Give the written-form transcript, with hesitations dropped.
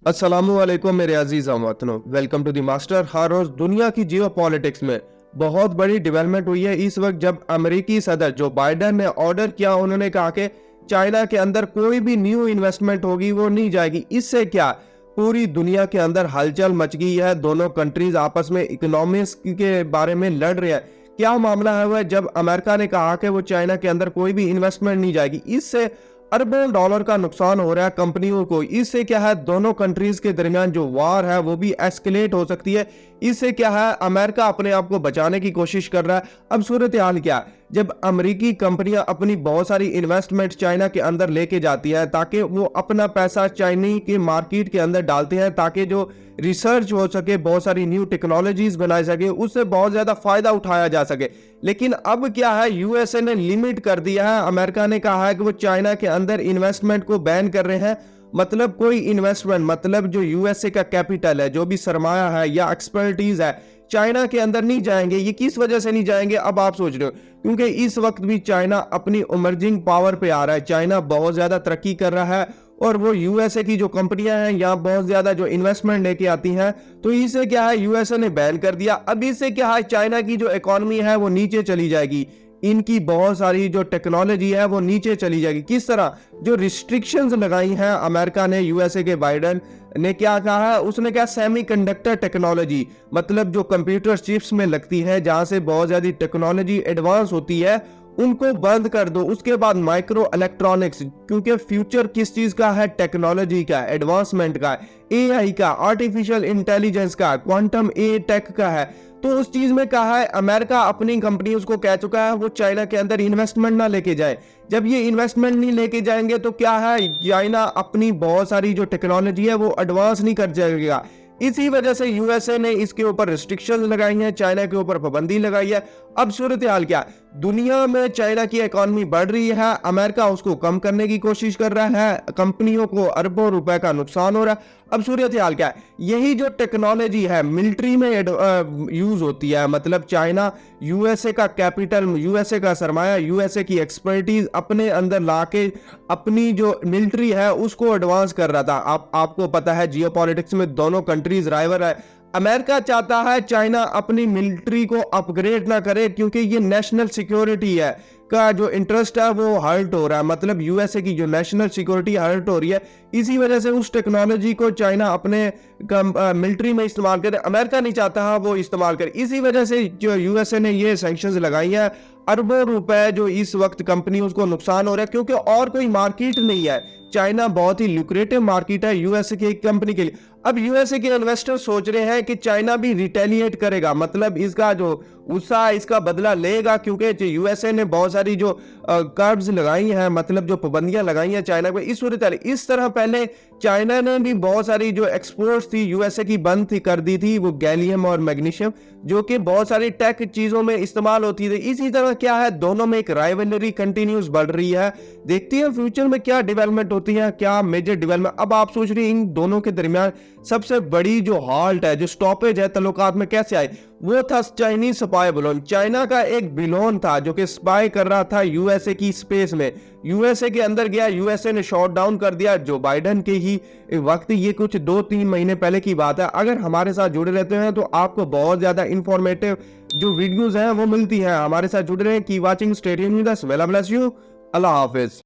अस्सलामुअलैकुम मेरे अजीज हमवतनों, welcome to the master. हर रोज दुनिया की जियो पॉलिटिक्स में बहुत बड़ी डेवलपमेंट हुई है इस वक्त, जब अमेरिकी सदर जो बाइडेन ने ऑर्डर किया। उन्होंने कहा कि चाइना के अंदर कोई भी न्यू इन्वेस्टमेंट होगी वो नहीं जाएगी। इससे क्या पूरी दुनिया के अंदर हलचल मच गई है। दोनों कंट्रीज आपस में इकोनॉमिक्स के बारे में लड़ रहे हैं। क्या मामला है वह, जब अमेरिका ने कहा कि वो चाइना के अंदर कोई भी इन्वेस्टमेंट नहीं जाएगी, इससे अरबों डॉलर का नुकसान हो रहा है कंपनियों को। इससे क्या है, दोनों कंट्रीज के दरमियान जो वार है वो भी एस्केलेट हो सकती है। इससे क्या है, अमेरिका अपने आप को बचाने की कोशिश कर रहा है। अब सूरत हाल क्या है, जब अमेरिकी कंपनियां अपनी बहुत सारी इन्वेस्टमेंट चाइना के अंदर लेके जाती है ताकि वो अपना पैसा चाइनी के मार्केट के अंदर डालते हैं, ताकि जो रिसर्च हो सके, बहुत सारी न्यू टेक्नोलॉजीज बनाई सके, उससे बहुत ज्यादा फायदा उठाया जा सके। लेकिन अब क्या है, यूएसए ने लिमिट कर दिया है। अमेरिका ने कहा है कि वो चाइना के अंदर इन्वेस्टमेंट को बैन कर रहे हैं। मतलब कोई इन्वेस्टमेंट, मतलब जो यूएसए का कैपिटल है, जो भी सरमाया है या एक्सपर्टीज है, चाइना के अंदर नहीं जाएंगे। ये किस वजह से नहीं जाएंगे, अब आप सोच रहे हो, क्योंकि इस वक्त भी चाइना अपनी इमर्जिंग पावर पे आ रहा है। चाइना बहुत ज्यादा तरक्की कर रहा है और वो यूएसए की जो कंपनियां हैं यहाँ बहुत ज्यादा जो इन्वेस्टमेंट लेके आती हैं, तो इससे क्या है, यूएसए ने बैन कर दिया। अब इससे क्या है, चाइना की जो इकोनॉमी है वो नीचे चली जाएगी। इनकी बहुत सारी जो टेक्नोलॉजी है वो नीचे चली जाएगी। किस तरह, जो रिस्ट्रिक्शंस लगाई हैं अमेरिका ने, यूएसए के बाइडेन ने क्या कहा है, उसने क्या, सेमीकंडक्टर टेक्नोलॉजी, मतलब जो कंप्यूटर चिप्स में लगती है, जहां से बहुत ज्यादा टेक्नोलॉजी एडवांस होती है, उनको बंद कर दो। उसके बाद माइक्रो इलेक्ट्रॉनिक्स, क्योंकि फ्यूचर किस चीज का है, टेक्नोलॉजी का, एडवांसमेंट का, एआई का, आर्टिफिशियल इंटेलिजेंस का, क्वांटम ए टेक का है। तो उस चीज में कहा है, अमेरिका अपनी कंपनी उसको कह चुका है वो चाइना के अंदर इन्वेस्टमेंट ना लेके जाए। जब ये इन्वेस्टमेंट नहीं लेके जाएंगे तो क्या है, चाइना अपनी बहुत सारी जो टेक्नोलॉजी है वो एडवांस नहीं कर जाएगा। इसी वजह से यूएसए ने इसके ऊपर रिस्ट्रिक्शन लगाई हैं, चाइना के ऊपर पाबंदी लगाई है। अब सूरत हाल क्या, दुनिया में चाइना की इकोनॉमी बढ़ रही है, अमेरिका उसको कम करने की कोशिश कर रहा है, कंपनियों को अरबों रुपए का नुकसान हो रहा है। अब सूरत हाल क्या है, यही जो टेक्नोलॉजी है मिलिट्री में यूज होती है। मतलब चाइना यूएसए का कैपिटल, यूएसए का सरमाया, यूएसए की एक्सपर्टीज अपने अंदर लाके अपनी जो मिलिट्री है उसको एडवांस कर रहा था। आपको पता है जियोपॉलिटिक्स में दोनों कंट्रीज राइवल है। अमेरिका चाहता है चाइना अपनी मिलिट्री को अपग्रेड ना करे, क्योंकि ये नेशनल सिक्योरिटी है का जो इंटरेस्ट है वो हर्ट हो रहा है। मतलब यूएसए की जो नेशनल सिक्योरिटी हर्ट हो रही है, इसी वजह से उस टेक्नोलॉजी को चाइना अपने मिलिट्री में इस्तेमाल करे। अमेरिका नहीं चाहता वो इस्तेमाल करे। इसी वजह से जो यूएसए ने ये सैंक्शंस लगाई है, अरबों रुपए जो इस वक्त कंपनी उसको नुकसान हो रहा है, क्योंकि और कोई मार्केट नहीं है। चाइना बहुत ही लुक्रेटिव मार्केट है यूएसए की कंपनी के लिए। अब यूएसए के इन्वेस्टर सोच रहे हैं कि चाइना भी रिटेलिएट करेगा, मतलब इसका जो गुस्सा इसका बदला लेगा, क्योंकि यूएसए ने बहुत सारी जो कर्ब्स लगाई हैं, मतलब जो पाबंदियां लगाई हैं चाइना पे। इस सूरत इस तरह पहले चाइना ने भी बहुत सारी जो एक्सपोर्ट्स थी यूएसए की बंद थी कर दी थी, वो गैलियम और मैग्नीशियम, जो कि बहुत सारी टेक चीजों में इस्तेमाल होती थी। इसी तरह क्या है, दोनों में एक राइवलरी कंटिन्यूस बढ़ रही है। देखते हैं फ्यूचर में क्या डेवलपमेंट होती है, क्या मेजर डेवलपमेंट। अब आप सोच रहे हैं इन दोनों के दरमियान सबसे बड़ी जो हॉल्ट है, जो स्टॉपेज है तल्लुकात में, कैसे आई, वो था चाइनीज स्पाई बलून। चाइना का एक बिलोन था जो कि स्पाई कर रहा था यूएसए की स्पेस में, यूएसए के अंदर गया, यूएसए ने शॉट डाउन कर दिया। जो बाइडेन के ही वक्त, ये कुछ 2-3 महीने पहले की बात है। अगर हमारे साथ जुड़े रहते हैं तो आपको बहुत ज्यादा इंफॉर्मेटिव जो वीडियोस हैं वो मिलती हैं। हमारे साथ जुड़े रहें, की watching, stay tuned with us. Well bless you, Allah Hafiz.